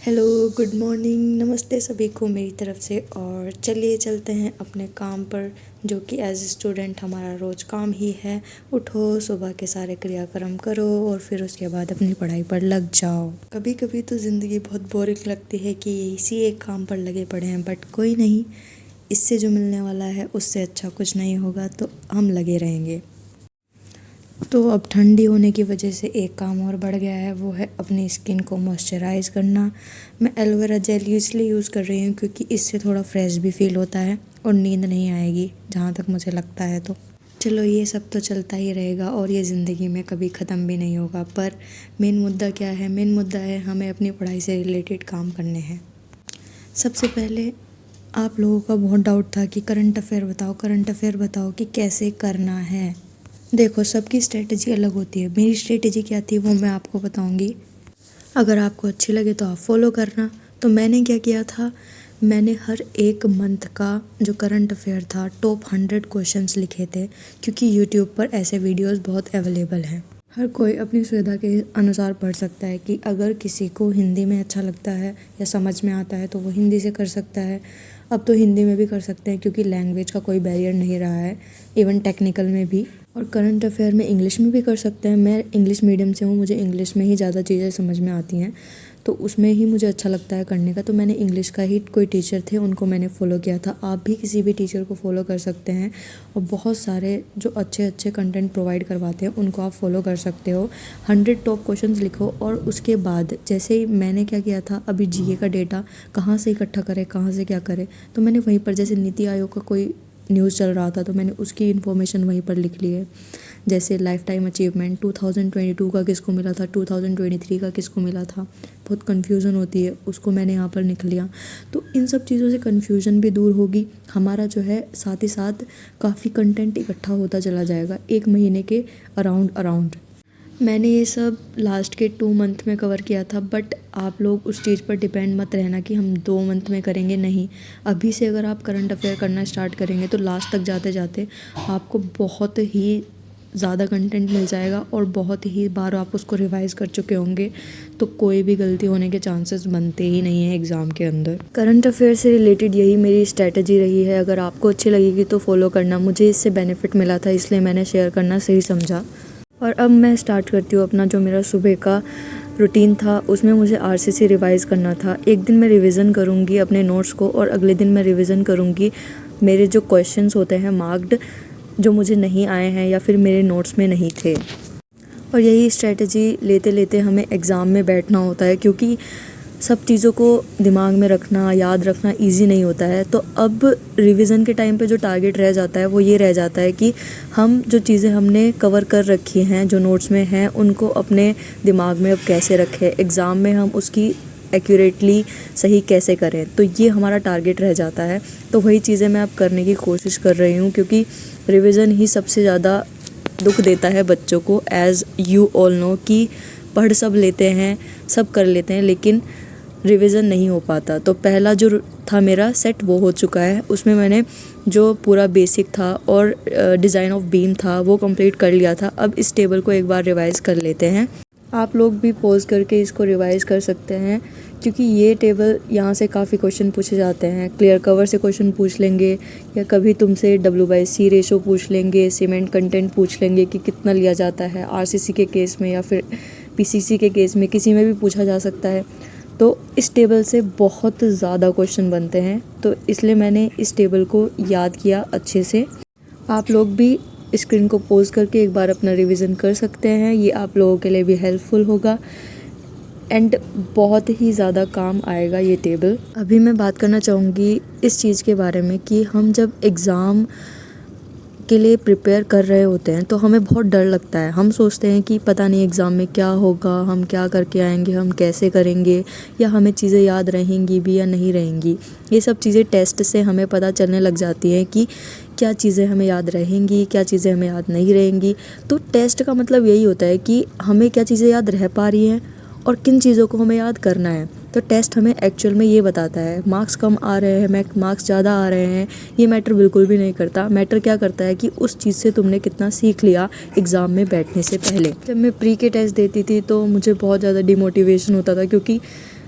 Hello, good morning, नमस्ते सभी को मेरी तरफ से। और चलिए चलते हैं अपने काम पर, जो कि एज ए स्टूडेंट हमारा रोज़ काम ही है। उठो, सुबह के सारे क्रियाक्रम करो और फिर उसके बाद अपनी पढ़ाई पर लग जाओ। कभी कभी तो ज़िंदगी बहुत बोरिंग लगती है कि इसी एक काम पर लगे पड़े हैं, बट कोई नहीं, इससे जो मिलने वाला है उससे अच्छा कुछ नहीं होगा, तो हम लगे रहेंगे। तो अब ठंडी होने की वजह से एक काम और बढ़ गया है, वो है अपनी स्किन को मॉइस्चराइज़ करना। मैं एलोवेरा जेल इसलिए यूज़ कर रही हूँ क्योंकि इससे थोड़ा फ्रेश भी फील होता है और नींद नहीं आएगी, जहाँ तक मुझे लगता है। तो चलो, ये सब तो चलता ही रहेगा और ये ज़िंदगी में कभी ख़त्म भी नहीं होगा। पर मेन मुद्दा क्या है? मेन मुद्दा है हमें अपनी पढ़ाई से रिलेटेड काम करने हैं। सबसे पहले आप लोगों का बहुत डाउट था कि करंट अफेयर बताओ, करंट अफेयर बताओ कि कैसे करना है। देखो, सबकी स्ट्रेटजी अलग होती है। मेरी स्ट्रेटजी क्या थी वो मैं आपको बताऊंगी। अगर आपको अच्छी लगे तो आप फॉलो करना। तो मैंने क्या किया था, मैंने हर एक मंथ का जो करंट अफेयर था टॉप 100 क्वेश्चंस लिखे थे, क्योंकि यूट्यूब पर ऐसे वीडियोस बहुत अवेलेबल हैं। हर कोई अपनी सुविधा के अनुसार पढ़ सकता है कि अगर किसी को हिंदी में अच्छा लगता है या समझ में आता है तो वो हिंदी से कर सकता है। अब तो हिंदी में भी कर सकते हैं क्योंकि लैंग्वेज का कोई बैरियर नहीं रहा है, इवन टेक्निकल में भी। और करंट अफेयर में इंग्लिश में भी कर सकते हैं। मैं इंग्लिश मीडियम से हूँ, मुझे इंग्लिश में ही ज़्यादा चीज़ें समझ में आती हैं, तो उसमें ही मुझे अच्छा लगता है करने का। तो मैंने इंग्लिश का ही कोई टीचर थे, उनको मैंने फ़ॉलो किया था। आप भी किसी भी टीचर को फॉलो कर सकते हैं और बहुत सारे जो अच्छे अच्छे कंटेंट प्रोवाइड करवाते हैं उनको आप फॉलो कर सकते हो। 100 टॉप क्वेश्चंस लिखो और उसके बाद जैसे ही मैंने क्या किया था, अभी जीके का डेटा कहाँ से इकट्ठा करें, कहाँ से क्या करें, तो मैंने वहीं पर, जैसे नीति आयोग का कोई न्यूज़ चल रहा था तो मैंने उसकी इन्फॉर्मेशन वहीं पर लिख ली है। जैसे लाइफ टाइम अचीवमेंट 2022 का किसको मिला था, 2023 का किसको मिला था, बहुत कन्फ्यूज़न होती है, उसको मैंने यहाँ पर लिख लिया। तो इन सब चीज़ों से कन्फ्यूज़न भी दूर होगी हमारा, जो है साथ ही साथ काफ़ी कंटेंट इकट्ठा होता चला जाएगा एक महीने के अराउंड। मैंने ये सब लास्ट के 2 मंथ में कवर किया था, बट आप लोग उस चीज़ पर डिपेंड मत रहना कि हम 2 मंथ में करेंगे। नहीं, अभी से अगर आप करंट अफेयर करना स्टार्ट करेंगे तो लास्ट तक जाते जाते आपको बहुत ही ज़्यादा कंटेंट मिल जाएगा और बहुत ही बार आप उसको रिवाइज़ कर चुके होंगे, तो कोई भी गलती होने के चांसेस बनते ही नहीं हैं एग्ज़ाम के अंदर। करंट अफेयर से रिलेटेड यही मेरी स्ट्रैटेजी रही है। अगर आपको अच्छी लगेगी तो फॉलो करना। मुझे इससे बेनिफिट मिला था, इसलिए मैंने शेयर करना सही समझा। और अब मैं स्टार्ट करती हूँ अपना जो मेरा सुबह का रूटीन था, उसमें मुझे आरसीसी रिवाइज़ करना था। एक दिन मैं रिवीजन करूँगी अपने नोट्स को और अगले दिन मैं रिवीजन करूँगी मेरे जो क्वेश्चंस होते हैं मार्क्ड, जो मुझे नहीं आए हैं या फिर मेरे नोट्स में नहीं थे। और यही स्ट्रेटजी लेते लेते हमें एग्ज़ाम में बैठना होता है, क्योंकि सब चीज़ों को दिमाग में रखना, याद रखना इजी नहीं होता है। तो अब रिवीजन के टाइम पे जो टारगेट रह जाता है वो ये रह जाता है कि हम जो चीज़ें हमने कवर कर रखी हैं, जो नोट्स में हैं, उनको अपने दिमाग में अब कैसे रखें, एग्ज़ाम में हम उसकी एक्यूरेटली सही कैसे करें। तो ये हमारा टारगेट रह जाता है। तो वही चीज़ें मैं अब करने की कोशिश कर रही हूँ, क्योंकि रिवीजन ही सबसे ज़्यादा दुख देता है बच्चों को। एज़ यू ऑल नो कि पढ़ सब लेते हैं, सब कर लेते हैं, लेकिन रिवीजन नहीं हो पाता। तो पहला जो था मेरा सेट वो हो चुका है, उसमें मैंने जो पूरा बेसिक था और डिज़ाइन ऑफ बीम था वो कंप्लीट कर लिया था। अब इस टेबल को एक बार रिवाइज़ कर लेते हैं। आप लोग भी पॉज करके इसको रिवाइज़ कर सकते हैं, क्योंकि ये टेबल यहाँ से काफ़ी क्वेश्चन पूछे जाते हैं। क्लियर कवर से क्वेश्चन पूछ लेंगे, या कभी तुमसे W/C रेशो पूछ लेंगे, सीमेंट कंटेंट पूछ लेंगे कि कितना लिया जाता है आरसीसी के केस में, या फिर पीसीसी के केस में, किसी में भी पूछा जा सकता है। तो इस टेबल से बहुत ज़्यादा क्वेश्चन बनते हैं, तो इसलिए मैंने इस टेबल को याद किया अच्छे से। आप लोग भी स्क्रीन को पॉज करके एक बार अपना रिवीजन कर सकते हैं, ये आप लोगों के लिए भी हेल्पफुल होगा एंड बहुत ही ज़्यादा काम आएगा ये टेबल। अभी मैं बात करना चाहूँगी इस चीज़ के बारे में कि हम जब एग्ज़ाम के लिए प्रिपेयर कर रहे होते हैं तो हमें बहुत डर लगता है। हम सोचते हैं कि पता नहीं एग्ज़ाम में क्या होगा, हम क्या करके आएंगे, हम कैसे करेंगे, या हमें चीज़ें याद रहेंगी भी या नहीं रहेंगी। ये सब चीज़ें टेस्ट से हमें पता चलने लग जाती हैं कि क्या चीज़ें हमें याद रहेंगी, क्या चीज़ें हमें याद नहीं रहेंगी। तो टेस्ट का मतलब यही होता है कि हमें क्या चीज़ें याद रह पा रही हैं और किन चीज़ों को हमें याद करना है। तो टेस्ट हमें एक्चुअल में ये बताता है। मार्क्स कम आ रहे हैं, मार्क्स ज़्यादा आ रहे हैं, ये मैटर बिल्कुल भी नहीं करता। मैटर क्या करता है कि उस चीज़ से तुमने कितना सीख लिया एग्ज़ाम में बैठने से पहले। जब मैं प्री के टेस्ट देती थी तो मुझे बहुत ज़्यादा डिमोटिवेशन होता था, क्योंकि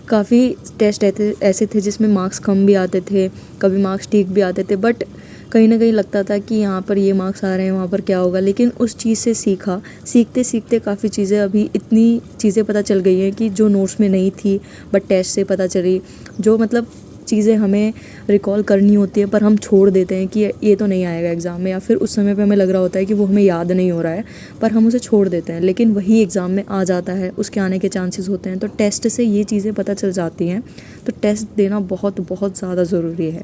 काफ़ी टेस्ट ऐसे थे जिसमें मार्क्स कम भी आते थे, कभी मार्क्स ठीक भी आते थे, बट कहीं ना कहीं लगता था कि यहाँ पर ये मार्क्स आ रहे हैं, वहाँ पर क्या होगा। लेकिन उस चीज़ से सीखते सीखते काफ़ी चीज़ें, अभी इतनी चीज़ें पता चल गई हैं कि जो नोट्स में नहीं थी बट टेस्ट से पता चली, जो मतलब चीज़ें हमें रिकॉल करनी होती है पर हम छोड़ देते हैं कि ये तो नहीं आएगा एग्ज़ाम में, या फिर उस समय पे हमें लग रहा होता है कि वो हमें याद नहीं हो रहा है पर हम उसे छोड़ देते हैं, लेकिन वही एग्ज़ाम में आ जाता है, उसके आने के चांसेस होते हैं। तो टेस्ट से ये चीज़ें पता चल जाती हैं, तो टेस्ट देना बहुत बहुत ज़्यादा ज़रूरी है।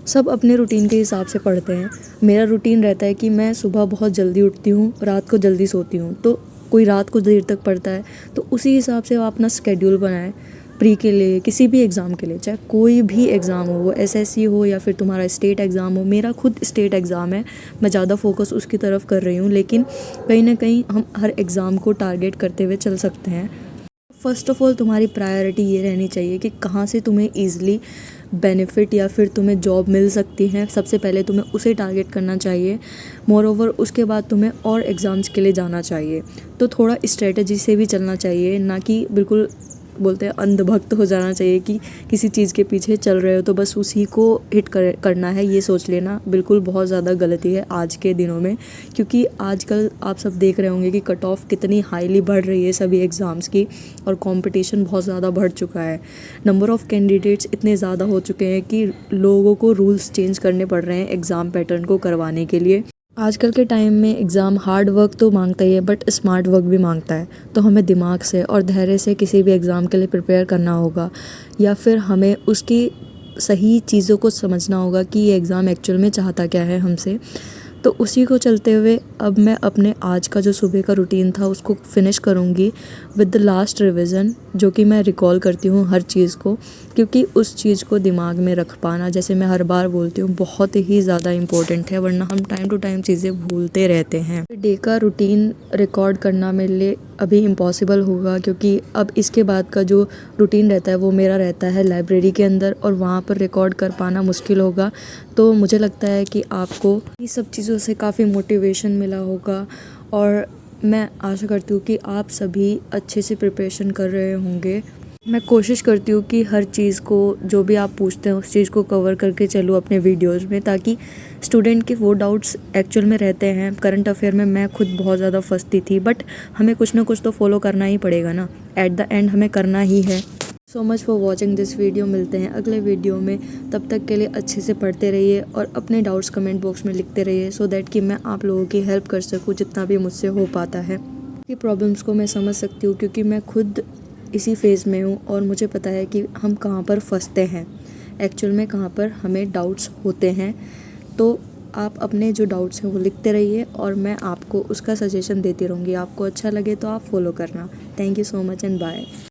सब अपने रूटीन के हिसाब से पढ़ते हैं। मेरा रूटीन रहता है कि मैं सुबह बहुत जल्दी उठती हूँ, रात को जल्दी सोती हूँ, तो कोई रात को देर तक पढ़ता है, तो उसी हिसाब से आप अपना स्केड्यूल बनाएं प्री के लिए, किसी भी एग्ज़ाम के लिए, चाहे कोई भी एग्ज़ाम हो, वो एसएससी हो या फिर तुम्हारा स्टेट एग्ज़ाम हो। मेरा खुद स्टेट एग्ज़ाम है, मैं ज़्यादा फोकस उसकी तरफ कर रही हूँ, लेकिन कहीं ना कहीं हम हर एग्ज़ाम को टारगेट करते हुए चल सकते हैं। फ़र्स्ट ऑफ़ ऑल तुम्हारी प्रायोरिटी ये रहनी चाहिए कि कहाँ से तुम्हें ईज़िली बेनिफिट या फिर तुम्हें जॉब मिल सकती है, सबसे पहले तुम्हें उसे टारगेट करना चाहिए। मोर ओवर उसके बाद तुम्हें और एग्ज़ाम्स के लिए जाना चाहिए। तो थोड़ा स्ट्रेटजी से भी चलना चाहिए, ना कि बिल्कुल बोलते हैं अंधभक्त हो जाना चाहिए कि किसी चीज़ के पीछे चल रहे हो तो बस उसी को हिट करना है। ये सोच लेना बिल्कुल बहुत ज़्यादा गलती है आज के दिनों में, क्योंकि आजकल आप सब देख रहे होंगे कि कट ऑफ कितनी हाईली बढ़ रही है सभी एग्ज़ाम्स की, और कंपटीशन बहुत ज़्यादा बढ़ चुका है। नंबर ऑफ़ कैंडिडेट्स इतने ज़्यादा हो चुके हैं कि लोगों को रूल्स चेंज करने पड़ रहे हैं एग्ज़ाम पैटर्न को करवाने के लिए। आजकल के टाइम में एग्ज़ाम हार्ड वर्क तो मांगता ही है बट स्मार्ट वर्क भी मांगता है, तो हमें दिमाग से और धैर्य से किसी भी एग्ज़ाम के लिए प्रिपेयर करना होगा, या फिर हमें उसकी सही चीज़ों को समझना होगा कि ये एग्ज़ाम एक्चुअल में चाहता क्या है हमसे। तो उसी को चलते हुए अब मैं अपने आज का जो सुबह का रूटीन था उसको फिनिश करूँगी विद द लास्ट रिविज़न, जो कि मैं रिकॉल करती हूँ हर चीज़ को, क्योंकि उस चीज़ को दिमाग में रख पाना, जैसे मैं हर बार बोलती हूँ, बहुत ही ज़्यादा इम्पोर्टेंट है, वरना हम टाइम टू टाइम चीज़ें भूलते रहते हैं। डे का रूटीन रिकॉर्ड करना मेरे लिए अभी इम्पॉसिबल होगा, क्योंकि अब इसके बाद का जो रूटीन रहता है वो मेरा रहता है लाइब्रेरी के अंदर, और वहाँ पर रिकॉर्ड कर पाना मुश्किल होगा। तो मुझे लगता है कि आपको ये सब चीज़ों से काफ़ी मोटिवेशन मिला होगा, और मैं आशा करती हूँ कि आप सभी अच्छे से प्रिपरेशन कर रहे होंगे। मैं कोशिश करती हूँ कि हर चीज़ को, जो भी आप पूछते हैं उस चीज़ को कवर करके चलूँ अपने वीडियोज़ में, ताकि स्टूडेंट के वो डाउट्स एक्चुअल में रहते हैं। करंट अफेयर में मैं खुद बहुत ज़्यादा फंसती थी, बट हमें कुछ ना कुछ तो फॉलो करना ही पड़ेगा ना, एट द एंड हमें करना ही है। So much for watching this video. मिलते हैं अगले वीडियो में, तब तक के लिए अच्छे से पढ़ते रहिए और अपने डाउट्स कमेंट बॉक्स में लिखते रहिए, सो दैट कि मैं आप लोगों की हेल्प कर सकूँ जितना भी मुझसे हो पाता है। कि प्रॉब्लम्स को मैं समझ सकती हूँ, क्योंकि मैं खुद इसी फेज़ में हूँ और मुझे पता है कि हम कहाँ पर फंसते हैं एक्चुअल में, कहाँ पर हमें डाउट्स होते हैं। तो आप अपने जो डाउट्स हैं वो लिखते रहिए और मैं आपको उसका सजेशन देती रहूँगी। आपको अच्छा लगे तो आप फॉलो करना। Thank you so much and bye.